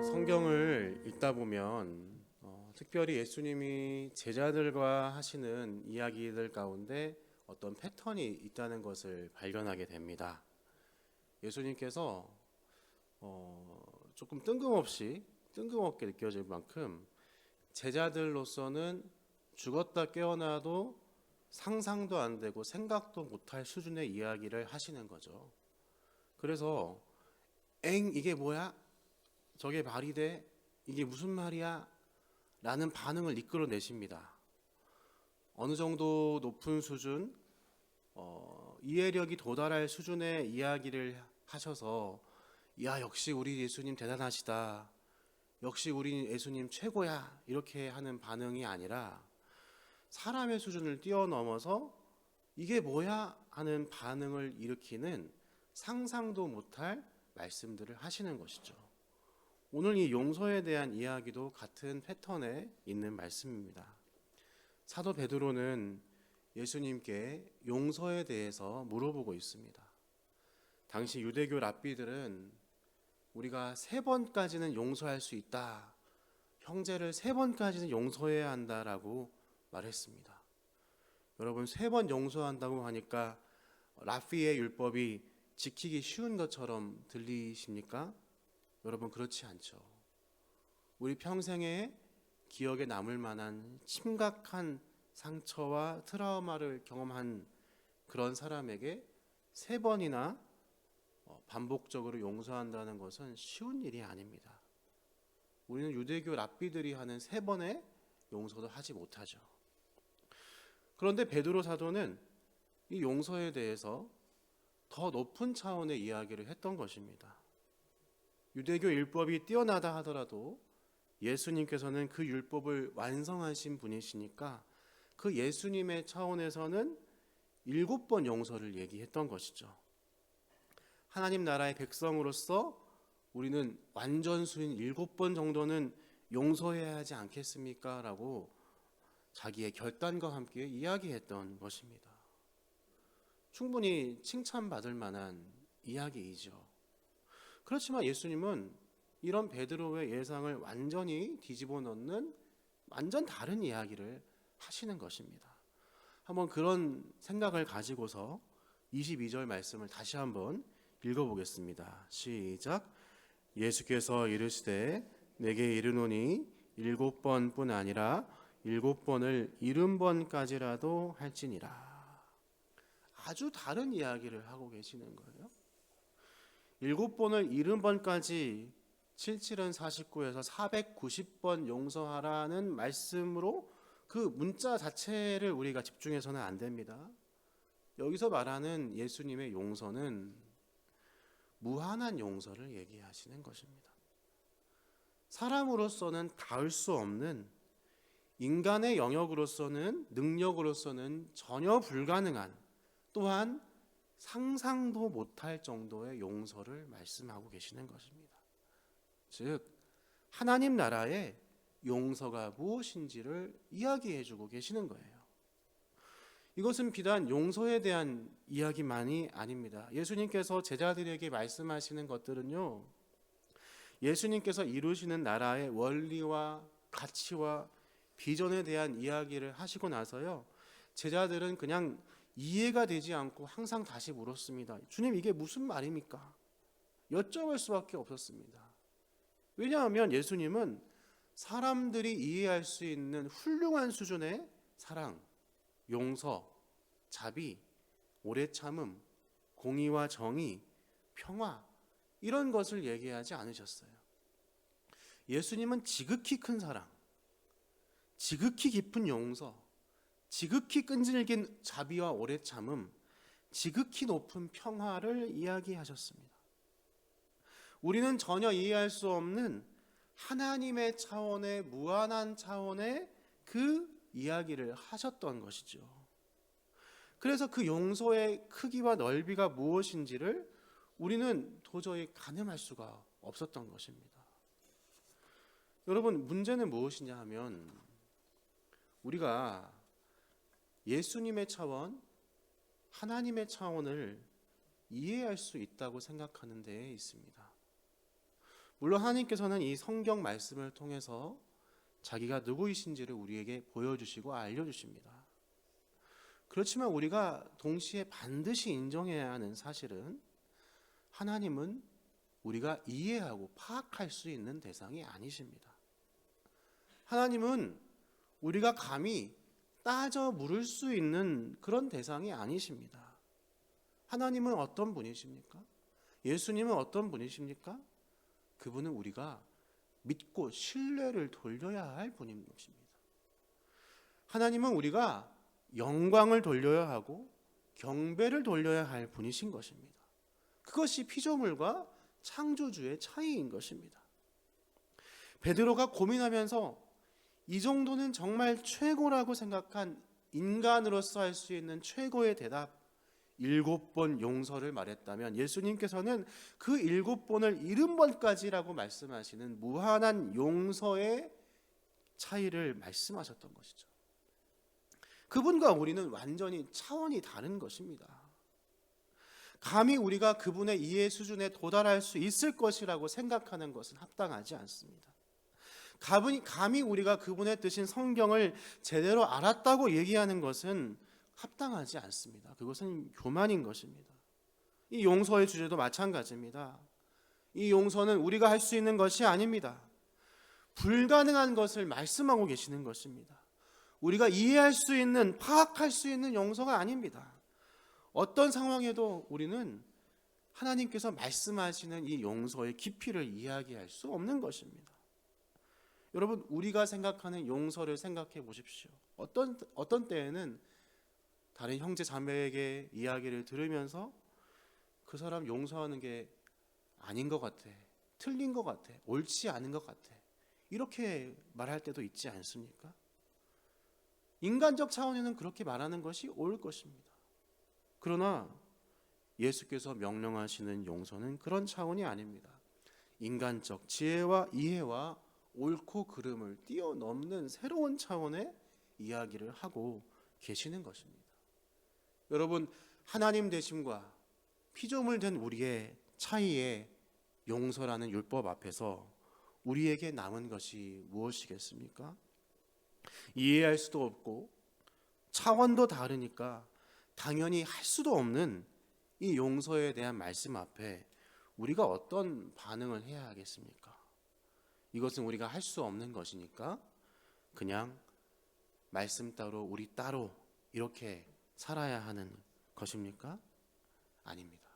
성경을 읽다 보면 특별히 예수님이 제자들과 하시는 이야기들 가운데 어떤 패턴이 있다는 것을 발견하게 됩니다. 예수님께서 조금 뜬금없게 느껴질 만큼 제자들로서는 죽었다 깨어나도 상상도 안 되고 생각도 못할 수준의 이야기를 하시는 거죠. 그래서 이게 뭐야? 저게 말이 돼? 이게 무슨 말이야? 라는 반응을 이끌어내십니다. 어느 정도 높은 수준, 이해력이 도달할 수준의 이야기를 하셔서 야, 역시 우리 예수님 대단하시다. 역시 우리 예수님 최고야. 이렇게 하는 반응이 아니라 사람의 수준을 뛰어넘어서 이게 뭐야? 하는 반응을 일으키는 상상도 못할 말씀들을 하시는 것이죠. 오늘 이 용서에 대한 이야기도 같은 패턴에 있는 말씀입니다. 사도 베드로는 예수님께 용서에 대해서 물어보고 있습니다. 당시 유대교 랍비들은 우리가 3번까지는 용서할 수 있다. 형제를 3번까지는 용서해야 한다라고 말했습니다. 여러분 3번 용서한다고 하니까 랍비의 율법이 지키기 쉬운 것처럼 들리십니까? 여러분 그렇지 않죠. 우리 평생에 기억에 남을 만한 심각한 상처와 트라우마를 경험한 그런 사람에게 3번이나 반복적으로 용서한다는 것은 쉬운 일이 아닙니다. 우리는 유대교 랍비들이 하는 3번의 용서도 하지 못하죠. 그런데 베드로 사도는 이 용서에 대해서 더 높은 차원의 이야기를 했던 것입니다. 유대교 율법이 뛰어나다 하더라도 예수님께서는 그 율법을 완성하신 분이시니까 그 예수님의 차원에서는 7번 용서를 얘기했던 것이죠. 하나님 나라의 백성으로서 우리는 완전수인 7번 정도는 용서해야 하지 않겠습니까? 라고 자기의 결단과 함께 이야기했던 것입니다. 충분히 칭찬받을 만한 이야기이죠. 그렇지만 예수님은 이런 베드로의 예상을 완전히 뒤집어 놓는 완전 다른 이야기를 하시는 것입니다. 한번 그런 생각을 가지고서 22절 말씀을 다시 한번 읽어보겠습니다. 시작. 예수께서 이르시되 내게 이르노니 7번뿐 아니라 7번을 70번까지라도 할지니라. 아주 다른 이야기를 하고 계시는 거예요. 7번을 70번까지 77은 49에서 490번 용서하라는 말씀으로 그 문자 자체를 우리가 집중해서는 안 됩니다. 여기서 말하는 예수님의 용서는 무한한 용서를 얘기하시는 것입니다. 사람으로서는 닿을 수 없는, 인간의 영역으로서는, 능력으로서는 전혀 불가능한, 또한 상상도 못할 정도의 용서를 말씀하고 계시는 것입니다. 즉 하나님 나라의 용서가 무엇인지를 이야기해주고 계시는 거예요. 이것은 비단 용서에 대한 이야기만이 아닙니다. 예수님께서 제자들에게 말씀하시는 것들은요, 예수님께서 이루시는 나라의 원리와 가치와 비전에 대한 이야기를 하시고 나서요, 제자들은 그냥 이해가 되지 않고 항상 다시 물었습니다. 주님, 이게 무슨 말입니까? 여쭤볼 수밖에 없었습니다. 왜냐하면 예수님은 사람들이 이해할 수 있는 훌륭한 수준의 사랑, 용서, 자비, 오래 참음, 공의와 정의, 평화, 이런 것을 얘기하지 않으셨어요. 예수님은 지극히 큰 사랑, 지극히 깊은 용서, 지극히 끈질긴 자비와 오래 참음, 지극히 높은 평화를 이야기하셨습니다. 우리는 전혀 이해할 수 없는 하나님의 차원의 무한한 차원의 그 이야기를 하셨던 것이죠. 그래서 그 용서의 크기와 넓이가 무엇인지를 우리는 도저히 가늠할 수가 없었던 것입니다. 여러분, 문제는 무엇이냐 하면 우리가 예수님의 차원, 하나님의 차원을 이해할 수 있다고 생각하는 데에 있습니다. 물론 하나님께서는 이 성경 말씀을 통해서 자기가 누구이신지를 우리에게 보여주시고 알려주십니다. 그렇지만 우리가 동시에 반드시 인정해야 하는 사실은 하나님은 우리가 이해하고 파악할 수 있는 대상이 아니십니다. 하나님은 우리가 감히 따져 물을 수 있는 그런 대상이 아니십니다. 하나님은 어떤 분이십니까? 예수님은 어떤 분이십니까? 그분은 우리가 믿고 신뢰를 돌려야 할 분인 것입니다. 하나님은 우리가 영광을 돌려야 하고 경배를 돌려야 할 분이신 것입니다. 그것이 피조물과 창조주의 차이인 것입니다. 베드로가 고민하면서 이 정도는 정말 최고라고 생각한 인간으로서 할 수 있는 최고의 대답 7번 용서를 말했다면 예수님께서는 그 7번을 70번까지라고 말씀하시는 무한한 용서의 차이를 말씀하셨던 것이죠. 그분과 우리는 완전히 차원이 다른 것입니다. 감히 우리가 그분의 이해 수준에 도달할 수 있을 것이라고 생각하는 것은 합당하지 않습니다. 감히 우리가 그분의 뜻인 성경을 제대로 알았다고 얘기하는 것은 합당하지 않습니다. 그것은 교만인 것입니다. 이 용서의 주제도 마찬가지입니다. 이 용서는 우리가 할 수 있는 것이 아닙니다. 불가능한 것을 말씀하고 계시는 것입니다. 우리가 이해할 수 있는, 파악할 수 있는 용서가 아닙니다. 어떤 상황에도 우리는 하나님께서 말씀하시는 이 용서의 깊이를 이야기할 수 없는 것입니다. 여러분, 우리가 생각하는 용서를 생각해 보십시오. 어떤 때에는 다른 형제 자매에게 이야기를 들으면서 그 사람 용서하는 게 아닌 것 같아, 틀린 것 같아, 옳지 않은 것 같아, 이렇게 말할 때도 있지 않습니까? 인간적 차원에는 그렇게 말하는 것이 옳을 것입니다. 그러나 예수께서 명령하시는 용서는 그런 차원이 아닙니다. 인간적 지혜와 이해와 옳고 그름을 뛰어넘는 새로운 차원의 이야기를 하고 계시는 것입니다. 여러분, 하나님 되심과 피조물 된 우리의 차이의 용서라는 율법 앞에서 우리에게 남은 것이 무엇이겠습니까? 이해할 수도 없고 차원도 다르니까 당연히 할 수도 없는 이 용서에 대한 말씀 앞에 우리가 어떤 반응을 해야 하겠습니까? 이것은 우리가 할 수 없는 것이니까 그냥 말씀 따로 우리 따로 이렇게 살아야 하는 것입니까? 아닙니다.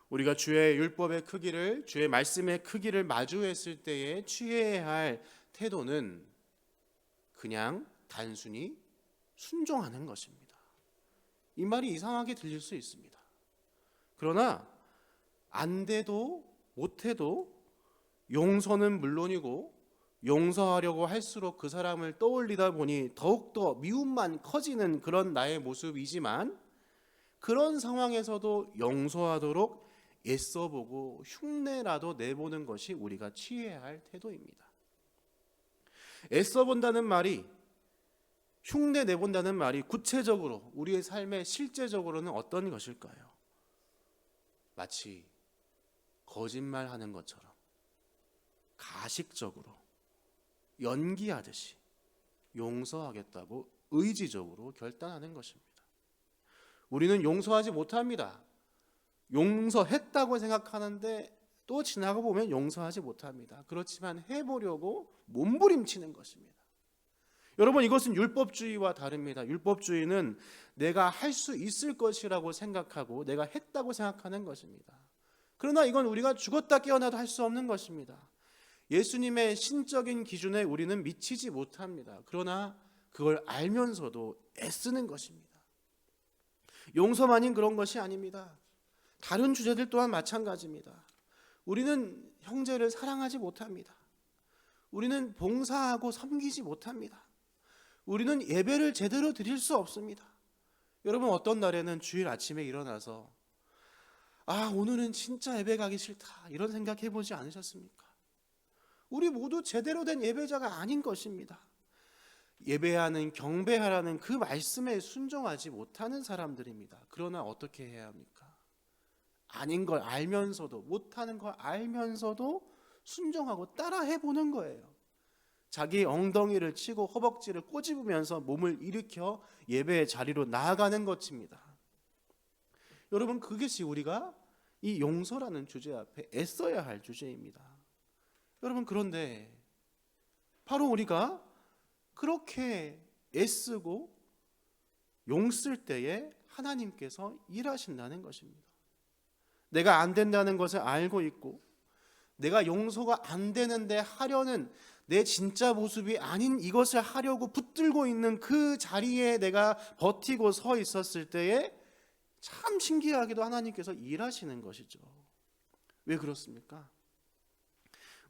우리가 주의 율법의 크기를, 주의 말씀의 크기를 마주했을 때에 취해야 할 태도는 그냥 단순히 순종하는 것입니다. 이 말이 이상하게 들릴 수 있습니다. 그러나 안 돼도 못해도 용서는 물론이고 용서하려고 할수록 그 사람을 떠올리다 보니 더욱더 미움만 커지는 그런 나의 모습이지만 그런 상황에서도 용서하도록 애써보고 흉내라도 내보는 것이 우리가 취해야 할 태도입니다. 애써본다는 말이, 흉내 내본다는 말이 구체적으로 우리의 삶에 실제적으로는 어떤 것일까요? 마치 거짓말하는 것처럼 가식적으로 연기하듯이 용서하겠다고 의지적으로 결단하는 것입니다. 우리는 용서하지 못합니다. 용서했다고 생각하는데 또 지나가 보면 용서하지 못합니다. 그렇지만 해보려고 몸부림치는 것입니다. 여러분, 이것은 율법주의와 다릅니다. 율법주의는 내가 할 수 있을 것이라고 생각하고 내가 했다고 생각하는 것입니다. 그러나 이건 우리가 죽었다 깨어나도 할 수 없는 것입니다. 예수님의 신적인 기준에 우리는 미치지 못합니다. 그러나 그걸 알면서도 애쓰는 것입니다. 용서만인 그런 것이 아닙니다. 다른 주제들 또한 마찬가지입니다. 우리는 형제를 사랑하지 못합니다. 우리는 봉사하고 섬기지 못합니다. 우리는 예배를 제대로 드릴 수 없습니다. 여러분, 어떤 날에는 주일 아침에 일어나서 오늘은 진짜 예배 가기 싫다 이런 생각 해보지 않으셨습니까? 우리 모두 제대로 된 예배자가 아닌 것입니다. 예배하는, 경배하라는 그 말씀에 순종하지 못하는 사람들입니다. 그러나 어떻게 해야 합니까? 아닌 걸 알면서도, 못하는 걸 알면서도 순종하고 따라해 보는 거예요. 자기 엉덩이를 치고 허벅지를 꼬집으면서 몸을 일으켜 예배의 자리로 나아가는 것입니다. 여러분, 그것이 우리가 이 용서라는 주제 앞에 애써야 할 주제입니다. 여러분, 그런데 바로 우리가 그렇게 애쓰고 용쓸 때에 하나님께서 일하신다는 것입니다. 내가 안 된다는 것을 알고 있고 내가 용서가 안 되는데 하려는 내 진짜 모습이 아닌 이것을 하려고 붙들고 있는 그 자리에 내가 버티고 서 있었을 때에 참 신기하게도 하나님께서 일하시는 것이죠. 왜 그렇습니까?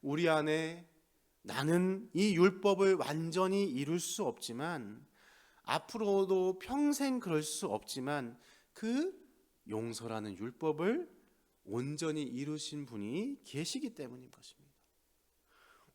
우리 안에 나는 이 율법을 완전히 이룰 수 없지만, 앞으로도 평생 그럴 수 없지만 그 용서라는 율법을 온전히 이루신 분이 계시기 때문인 것입니다.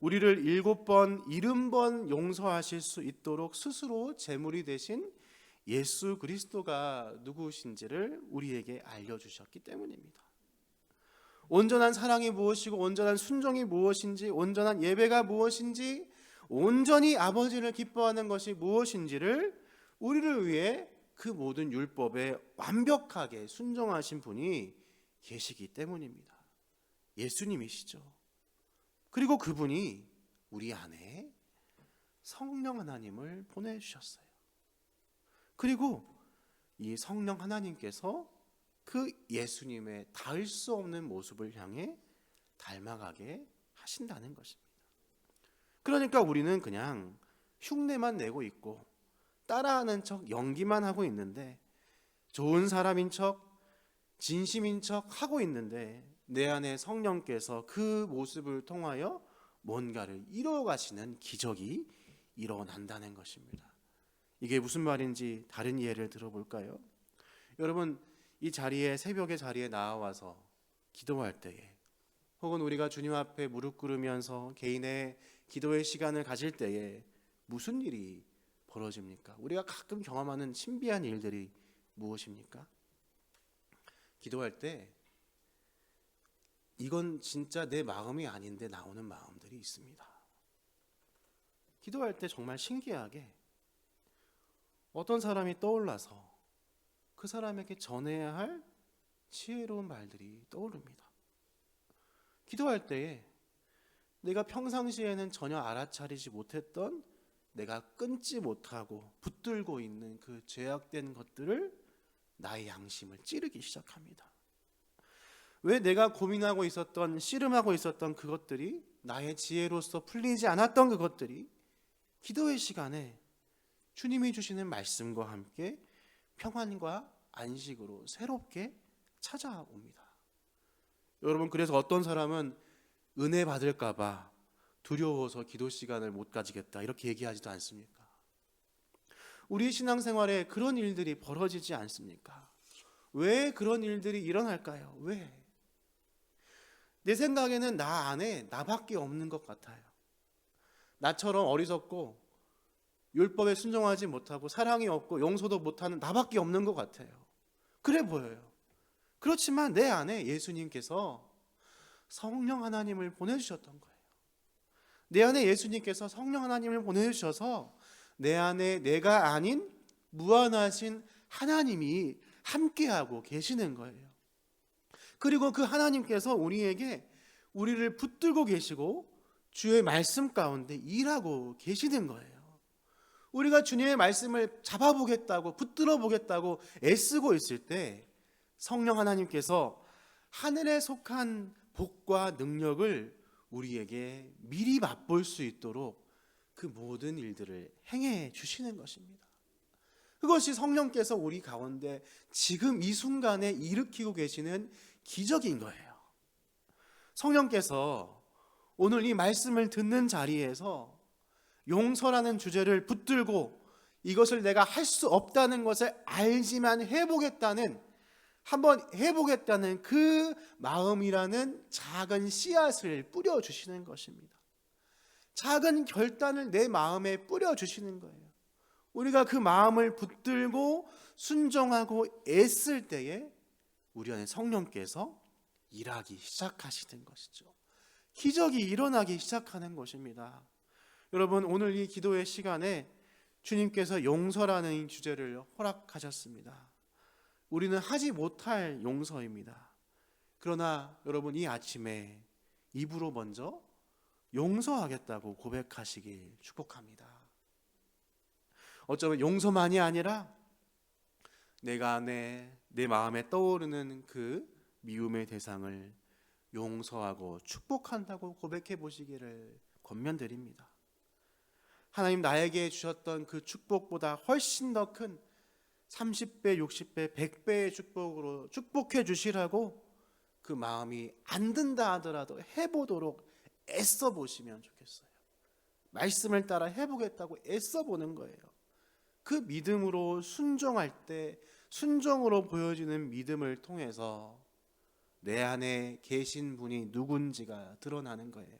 우리를 7번, 70번 용서하실 수 있도록 스스로 제물이 되신 예수 그리스도가 누구신지를 우리에게 알려주셨기 때문입니다. 온전한 사랑이 무엇이고 온전한 순종이 무엇인지, 온전한 예배가 무엇인지, 온전히 아버지를 기뻐하는 것이 무엇인지를 우리를 위해 그 모든 율법에 완벽하게 순종하신 분이 계시기 때문입니다. 예수님이시죠. 그리고 그분이 우리 안에 성령 하나님을 보내주셨어요. 그리고 이 성령 하나님께서 그 예수님의 닿을 수 없는 모습을 향해 닮아가게 하신다는 것입니다. 그러니까 우리는 그냥 흉내만 내고 있고 따라하는 척 연기만 하고 있는데, 좋은 사람인 척 진심인 척 하고 있는데 내 안에 성령께서 그 모습을 통하여 뭔가를 이루어 가시는 기적이 일어난다는 것입니다. 이게 무슨 말인지 다른 예를 들어볼까요? 여러분, 이 자리에, 새벽의 자리에 나와서 기도할 때에, 혹은 우리가 주님 앞에 무릎 꿇으면서 개인의 기도의 시간을 가질 때에 무슨 일이 벌어집니까? 우리가 가끔 경험하는 신비한 일들이 무엇입니까? 기도할 때 이건 진짜 내 마음이 아닌데 나오는 마음들이 있습니다. 기도할 때 정말 신기하게 어떤 사람이 떠올라서 그 사람에게 전해야 할 지혜로운 말들이 떠오릅니다. 기도할 때에 내가 평상시에는 전혀 알아차리지 못했던, 내가 끊지 못하고 붙들고 있는 그 죄악된 것들을 나의 양심을 찌르기 시작합니다. 왜 내가 고민하고 있었던, 씨름하고 있었던 그것들이, 나의 지혜로서 풀리지 않았던 그것들이 기도의 시간에 주님이 주시는 말씀과 함께 평안과 안식으로 새롭게 찾아옵니다. 여러분, 그래서 어떤 사람은 은혜 받을까 봐 두려워서 기도 시간을 못 가지겠다 이렇게 얘기하지도 않습니까? 우리 신앙생활에 그런 일들이 벌어지지 않습니까? 왜 그런 일들이 일어날까요? 왜? 내 생각에는 나 안에 나밖에 없는 것 같아요. 나처럼 어리석고 율법에 순종하지 못하고 사랑이 없고 용서도 못하는 나밖에 없는 것 같아요. 그래 보여요. 그렇지만 내 안에 예수님께서 성령 하나님을 보내주셨던 거예요. 내 안에 예수님께서 성령 하나님을 보내주셔서 내 안에 내가 아닌 무한하신 하나님이 함께하고 계시는 거예요. 그리고 그 하나님께서 우리를 붙들고 계시고 주의 말씀 가운데 일하고 계시는 거예요. 우리가 주님의 말씀을 잡아보겠다고, 붙들어 보겠다고 애쓰고 있을 때 성령 하나님께서 하늘에 속한 복과 능력을 우리에게 미리 맛볼 수 있도록 그 모든 일들을 행해 주시는 것입니다. 그것이 성령께서 우리 가운데 지금 이 순간에 일으키고 계시는 기적인 거예요. 성령께서 오늘 이 말씀을 듣는 자리에서 용서라는 주제를 붙들고 이것을 내가 할 수 없다는 것을 알지만 한번 해보겠다는 그 마음이라는 작은 씨앗을 뿌려주시는 것입니다. 작은 결단을 내 마음에 뿌려주시는 거예요. 우리가 그 마음을 붙들고 순종하고 애쓸 때에 우리 안에 성령께서 일하기 시작하시는 것이죠. 기적이 일어나기 시작하는 것입니다. 여러분, 오늘 이 기도의 시간에 주님께서 용서라는 주제를 허락하셨습니다. 우리는 하지 못할 용서입니다. 그러나 여러분, 이 아침에 입으로 먼저 용서하겠다고 고백하시길 축복합니다. 어쩌면 용서만이 아니라 내가 내 마음에 떠오르는 그 미움의 대상을 용서하고 축복한다고 고백해 보시기를 권면드립니다. 하나님 나에게 주셨던 그 축복보다 훨씬 더 큰 30배, 60배, 100배의 축복으로 축복해 주시라고 그 마음이 안 든다 하더라도 해보도록 애써 보시면 좋겠어요. 말씀을 따라 해보겠다고 애써 보는 거예요. 그 믿음으로 순종할 때 순종으로 보여지는 믿음을 통해서 내 안에 계신 분이 누군지가 드러나는 거예요.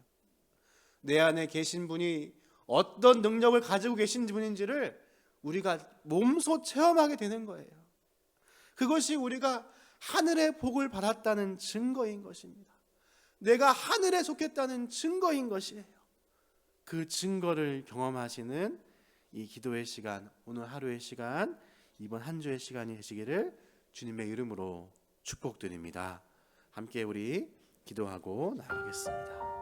내 안에 계신 분이 어떤 능력을 가지고 계신 분인지를 우리가 몸소 체험하게 되는 거예요. 그것이 우리가 하늘의 복을 받았다는 증거인 것입니다. 내가 하늘에 속했다는 증거인 것이에요. 그 증거를 경험하시는 이 기도의 시간, 오늘 하루의 시간, 이번 한 주의 시간이 되시기를 주님의 이름으로 축복드립니다. 함께 우리 기도하고 나가겠습니다.